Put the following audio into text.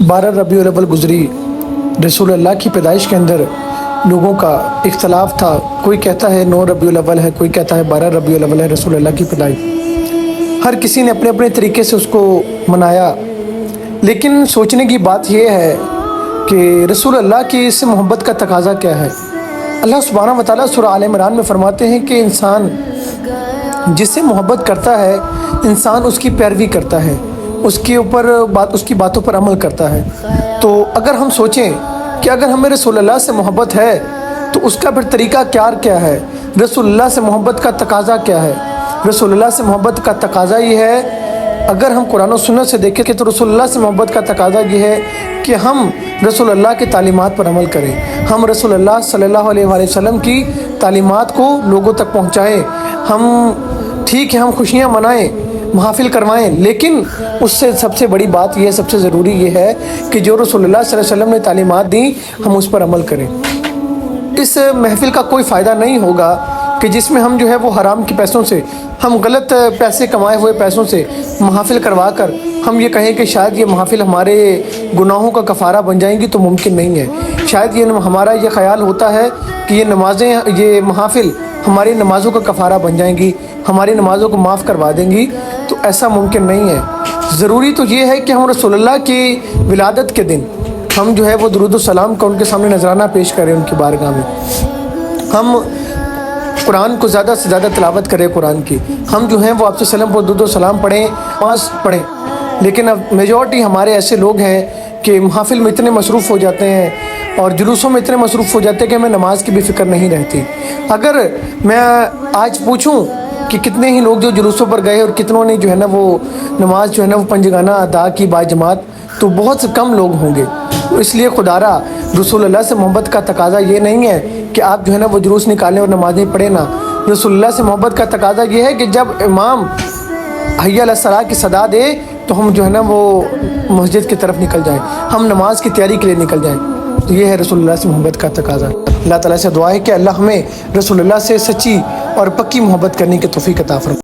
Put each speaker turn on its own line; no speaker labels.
12 रबीउल अव्वल गुजरी, रसूल अल्लाह की पैदाइश के अंदर लोगों का इख्तलाफ था। कोई कहता है 9 रबीउल अव्वल है, कोई कहता है 12 रबीउल अव्वल है रसूल अल्लाह की पैदाइश। हर किसी ने अपने अपने तरीके से उसको मनाया। लेकिन सोचने की बात यह है कि रसूल अल्लाह की इससे मोहब्बत का तकाज़ा क्या है। अल्लाह सुब्हानहू व तआला सूरह आल इमरान में फरमाते हैं कि इंसान जिससे मोहब्बत करता है, इंसान उसकी पैरवी करता है, उसकी बातों पर अमल करता है। तो अगर हम सोचें कि अगर हमें रसूलुल्लाह से मोहब्बत है तो उसका फिर तरीक़ा क्या है, रसूलुल्लाह से मोहब्बत का तकाज़ा क्या है। रसूलुल्लाह से मोहब्बत का तकाज़ा ये है, अगर हम कुरान और सुन्नत से देखें तो रसूलुल्लाह से मोहब्बत का तकाज़ा ये है कि हम रसूलुल्लाह की तालीमात पर अमल करें, हम रसूलुल्लाह सल्लल्लाहु अलैहि वसल्लम की तालीमात को लोगों तक पहुँचाएँ। हम ठीक है, हम खुशियाँ मनाएँ, महफिल करवाएं, लेकिन उससे सबसे बड़ी बात यह, सबसे ज़रूरी ये है कि जो रसूलुल्लाह सल्लल्लाहु अलैहि वसल्लम ने तालीमात दी हम उस पर अमल करें। इस महफिल का कोई फ़ायदा नहीं होगा कि जिसमें हम जो है वो हराम के पैसों से, हम गलत पैसे कमाए हुए पैसों से महफिल करवा कर हम ये कहें कि शायद ये महफिल हमारे गुनाहों का कफ़ारा बन जाएंगी, तो मुमकिन नहीं है। शायद ये हमारा ये ख़याल होता है कि ये नमाज़ें, ये महफिल हमारी नमाज़ों का कफ़ारा बन जाएंगी, हमारी नमाज़ों को माफ़ करवा देंगी, तो ऐसा मुमकिन नहीं है। ज़रूरी तो ये है कि हम रसूलुल्लाह की विलादत के दिन हम जो है वो दुरूद व सलाम का उनके सामने नजराना पेश करें, उनकी बारगाह में हम कुरान को ज़्यादा से ज़्यादा तिलावत करें कुरान की, हम जो हैं वो आपसे सलाम पर दुरूद व सलाम पढ़ें, नमाज़ पढ़ें। लेकिन अब मेजॉरिटी हमारे ऐसे लोग हैं कि महफिल में इतने मसरूफ़ हो जाते हैं और जुलूसों में इतने मसरूफ़ हो जाते हैं कि हमें नमाज की भी फ़िक्र नहीं रहती। अगर मैं आज पूछूं कि कितने ही लोग जो जुलूसों पर गए और कितनों ने जो है ना वो नमाज जो है ना वो पंजगाना अदा की बाजमात, तो बहुत से कम लोग होंगे। तो इसलिए खुदारा रसूलुल्लाह से मोहब्बत का तकाज़ा ये नहीं है कि आप जो है ना वो जुलूस निकालें और नमाज़ें पढ़ें ना। रसूलुल्लाह से मोहब्बत का तकाज़ा ये है कि जब इमाम हय्या अला सलाह की सदा दे तो हम जो है ना वो मस्जिद की तरफ निकल जाएं, हम नमाज की तैयारी के लिए निकल जाएं। तो ये है रसूलुल्लाह से मोहब्बत का तकाज़ा। अल्लाह ताला से दुआ है कि अल्लाह हमें रसूलुल्लाह से सच्ची और पक्की मोहब्बत करने की तौफीक अता फरमाए।